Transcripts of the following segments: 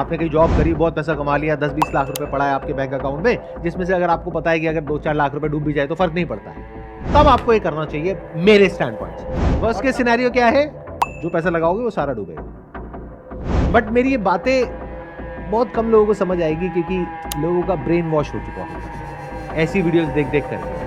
आपने कहीं जॉब करी, बहुत पैसा कमा लिया, 10-20 लाख रुपए पड़ा है आपके बैंक अकाउंट में, जिसमें से अगर आपको पता है कि अगर 2-4 लाख रुपए डूब भी जाए तो फर्क नहीं पड़ता है, तब आपको ये करना चाहिए मेरे स्टैंड पॉइंट से। वर्स्ट केस सिनेरियो क्या है? जो पैसा लगाओगे वो सारा डूबेगा। बट मेरी ये बातें बहुत कम लोगों को समझ आएगी क्योंकि लोगों का ब्रेन वॉश हो चुका होगा ऐसी वीडियोस देख देख कर।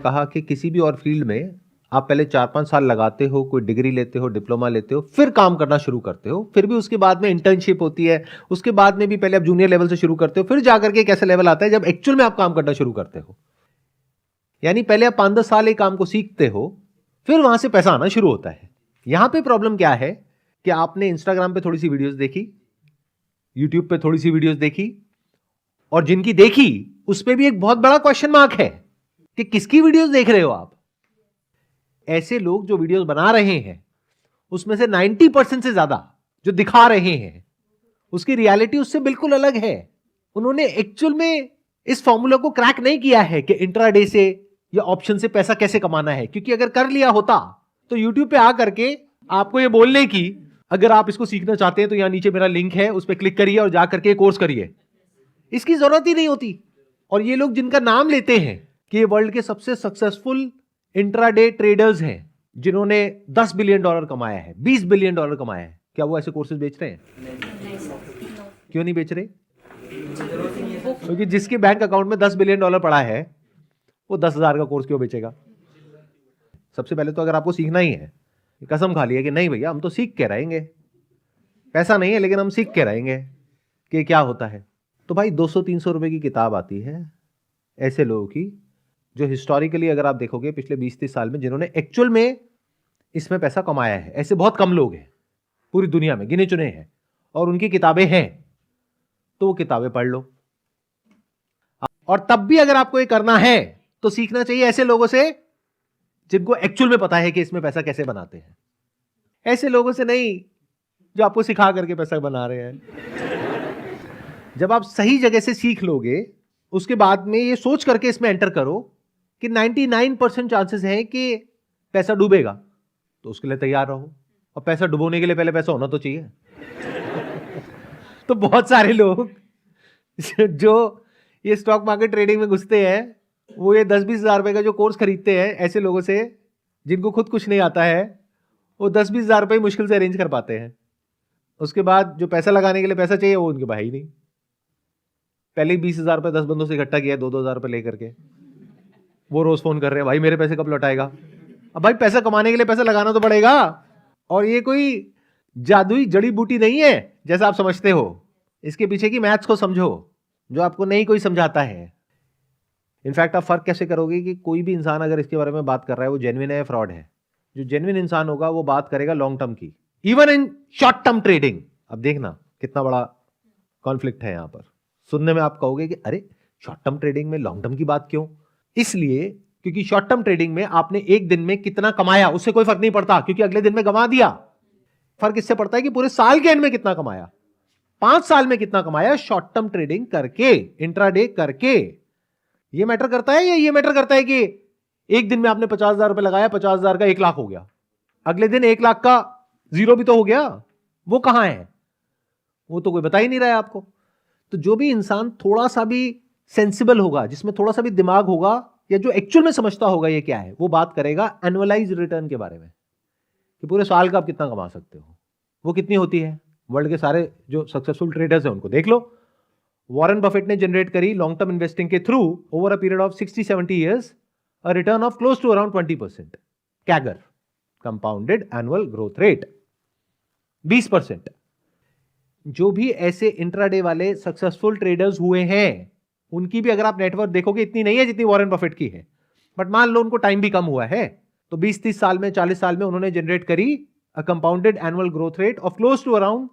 कहा कि किसी भी और फील्ड में आप पहले 4-5 साल लगाते हो, कोई डिग्री लेते हो, डिप्लोमा लेते हो, फिर काम करना शुरू करते हो, फिर भी उसके बाद में इंटर्नशिप होती है, उसके बाद में भी पहले आप जूनियर लेवल से शुरू करते हो, फिर जाकर के एक ऐसा लेवल आता है जब एक्चुअल में आप काम करना शुरू करते हो। यानी पहले आप 5-10 साल एक काम को सीखते हो, फिर वहां से पैसा आना शुरू होता है। यहां पे प्रॉब्लम क्या है कि आपने इंस्टाग्राम पे थोड़ी सी वीडियोस देखी, यूट्यूब पे थोड़ी सी वीडियोस देखी, और जिनकी देखी उस पर भी एक बहुत बड़ा क्वेश्चन मार्क है कि किसकी वीडियोस देख रहे हो आप। ऐसे लोग जो वीडियोस बना रहे हैं उसमें से 90% से ज्यादा जो दिखा रहे हैं उसकी रियलिटी उससे बिल्कुल अलग है। उन्होंने एक्चुअल में इस फॉर्मूला को क्रैक नहीं किया है कि इंट्राडे से या ऑप्शन से पैसा कैसे कमाना है, क्योंकि अगर कर लिया होता तो यूट्यूब पे आकर के आपको ये बोलने की अगर आप इसको सीखना चाहते हैं तो यहां नीचे मेरा लिंक है, उस पर क्लिक करिए और जाकर के कोर्स करिए, इसकी जरूरत ही नहीं होती। और ये लोग जिनका नाम लेते हैं कि ये वर्ल्ड के सबसे सक्सेसफुल इंट्राडे ट्रेडर्स हैं जिन्होंने $10 बिलियन कमाया है, $20 बिलियन कमाया है, क्या वो ऐसे कोर्सेज बेच रहे हैं? क्यों नहीं बेच रहे? क्योंकि जिसके बैंक अकाउंट में $10 बिलियन पड़ा है वो 10,000 का कोर्स क्यों बेचेगा? सबसे पहले तो अगर आपको सीखना ही है, कसम खा लिया कि नहीं भैया हम तो सीख के रहेंगे, पैसा नहीं है लेकिन हम सीख के रहेंगे कि क्या होता है। तो भाई 200-300 रुपए की किताब आती है ऐसे लोगों की जो हिस्टोरिकली अगर आप देखोगे पिछले 20-30 साल में जिन्होंने एक्चुअल में इसमें पैसा कमाया है, ऐसे बहुत कम लोग हैं पूरी दुनिया में, गिने चुने हैं, और उनकी किताबें हैं, तो वो किताबें पढ़ लो। और तब भी अगर आपको ये करना है तो सीखना चाहिए ऐसे लोगों से जिनको एक्चुअल में पता है कि इसमें पैसा कैसे बनाते हैं, ऐसे लोगों से नहीं जो आपको सिखा करके पैसा बना रहे हैं। जब आप सही जगह से सीख लोगे उसके बाद में ये सोच करके इसमें एंटर करो कि 99% चांसेस हैं कि पैसा डूबेगा, तो उसके लिए तैयार रहो। और पैसा डुबोने के लिए पहले पैसा होना तो चाहिए। तो बहुत सारे लोग जो ये स्टॉक मार्केट ट्रेडिंग में घुसते हैं वो ये 10-20 हजार रुपए का जो कोर्स खरीदते हैं ऐसे लोगों से जिनको खुद कुछ नहीं आता है, वो 10-20 हजार रुपए मुश्किल से अरेंज कर पाते हैं। उसके बाद जो पैसा लगाने के लिए पैसा चाहिए वो उनके पास ही नहीं। पहले ही 20 हजार रुपए 10 बंदों से इकट्ठा किया, 2-2 हजार रुपए लेकर के वो रोज फोन कर रहे हैं भाई मेरे पैसे कब लौटाएगा। अब भाई पैसा कमाने के लिए पैसा लगाना तो पड़ेगा, और ये कोई जादुई जड़ी बूटी नहीं है जैसा आप समझते हो। इसके पीछे की मैथ्स को समझो जो आपको नहीं कोई समझाता है। इनफैक्ट आप फर्क कैसे करोगे कि कोई भी इंसान अगर इसके बारे में बात कर रहा है वो जेन्युइन है या फ्रॉड है? जो जेन्युइन इंसान होगा वो बात करेगा लॉन्ग टर्म की, even in short term trading. अब देखना कितना बड़ा कॉन्फ्लिक्ट है यहां पर। सुनने में आप कहोगे कि अरे शॉर्ट टर्म ट्रेडिंग में लॉन्ग टर्म की बात क्यों? इसलिए क्योंकि शॉर्ट टर्म ट्रेडिंग में आपने एक दिन में कितना कमाया उससे कोई फर्क नहीं पड़ता, क्योंकि अगले दिन में गंवा दिया। फर्क इससे पड़ता है कि पूरे साल के एंड में कितना कमाया, 5 साल में कितना कमाया शॉर्ट टर्म ट्रेडिंग करके, इंट्राडे करके। ये मैटर करता है या ये मैटर करता है कि एक दिन में आपने 50,000 रुपए लगाया, 50,000 का 1 लाख हो गया, अगले दिन 1 लाख का 0 भी तो हो गया? वो कहां है? वो तो कोई बता ही नहीं रहा है आपको। तो जो भी इंसान थोड़ा सा भी सेंसिबल होगा, जिसमें थोड़ा सा भी दिमाग होगा, या जो एक्चुअल में समझता होगा ये क्या है, वो बात करेगा एनुअलाइज रिटर्न के बारे में कि पूरे साल का आप कितना कमा सकते हो। वो कितनी होती है? वर्ल्ड के सारे जो सक्सेसफुल ट्रेडर्स हैं उनको देख लो। वॉरेन बफेट ने जनरेट करी लॉन्ग टर्म इन्वेस्टिंग के through over a period of 60-70 years a return of close to around 20% CAGR, compounded annual growth rate 20%। जो भी ऐसे इंट्राडे वाले सक्सेसफुल ट्रेडर्स हुए हैं उनकी भी अगर आप नेटवर्क देखोगे इतनी नहीं है जितनी वॉरेन बफेट की है, बट मान लो उनको टाइम भी कम हुआ है तो 20-30 साल में, 40 साल में उन्होंने जनरेट करी a compounded annual growth rate of close to around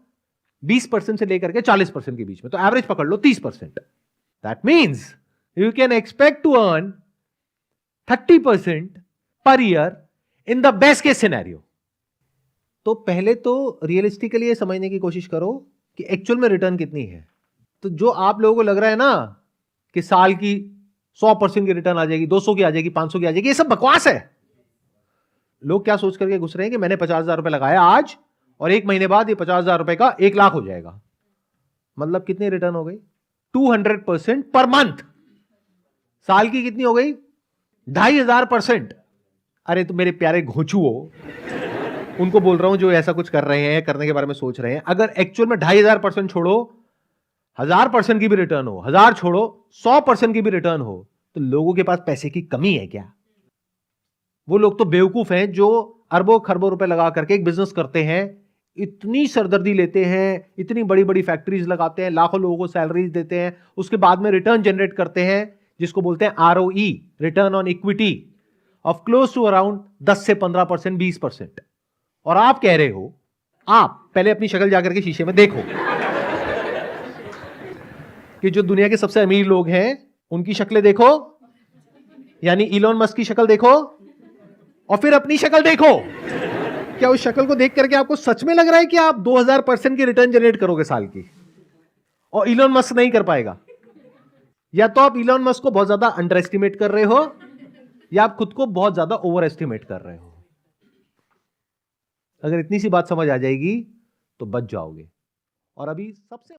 20% से लेकर के 40% के बीच में। तो एवरेज पकड़ लो 30%। That means you can expect to earn 30% per year in the best case scenario. तो पहले तो रियलिस्टिकली ये समझने की कोशिश करो कि एक्चुअल में रिटर्न कितनी है। तो जो आप लोगों को लग रहा है ना कि साल की 100% की रिटर्न आ जाएगी, 200 की आ जाएगी, 500 की आ जाएगी, ये सब बकवास है। लोग क्या सोच करके घुस रहे हैं कि मैंने 50,000 रुपए लगाया आज और 1 महीने बाद ये 50,000 रुपए का 1 लाख हो जाएगा। मतलब कितनी रिटर्न हो गई? 200% पर मंथ। साल की कितनी हो गई? 2,500%। अरे तो मेरे प्यारे घोंचुओ, उनको बोल रहा हूं जो ऐसा कुछ कर रहे हैं, करने के बारे में सोच रहे हैं, अगर एक्चुअल में 2,500% छोड़ो, 1,000% की भी रिटर्न हो, 1,000 छोड़ो 100% की भी रिटर्न हो, तो लोगों के पास पैसे की कमी है क्या? वो लोग तो बेवकूफ हैं जो अरबों खरबों रुपए लगा करके एक बिजनेस करते हैं, इतनी सरदर्दी लेते हैं, इतनी बड़ी बड़ी फैक्ट्रीज लगाते हैं, लाखों लोगों को सैलरीज देते हैं, उसके बाद में रिटर्न जनरेट करते हैं जिसको बोलते हैं ROE, return on equity, of close to around 10 से 15%, 20%। और आप कह रहे हो, आप पहले अपनी शक्ल जाकर के शीशे में देखो कि जो दुनिया के सबसे अमीर लोग हैं उनकी शक्लें देखो, यानी इलॉन मस्क की शक्ल देखो और फिर अपनी शक्ल देखो। क्या उस शक्ल को देख करके आपको सच में लग रहा है कि आप 2000% की रिटर्न जनरेट करोगे साल की, और इलॉन मस्क नहीं कर पाएगा? या तो आप इलॉन मस्क को बहुत ज्यादा अंडर एस्टिमेट कर रहे हो, या आप खुद को बहुत ज्यादा ओवर एस्टिमेट कर रहे हो। अगर इतनी सी बात समझ आ जाएगी तो बच जाओगे। और अभी सबसे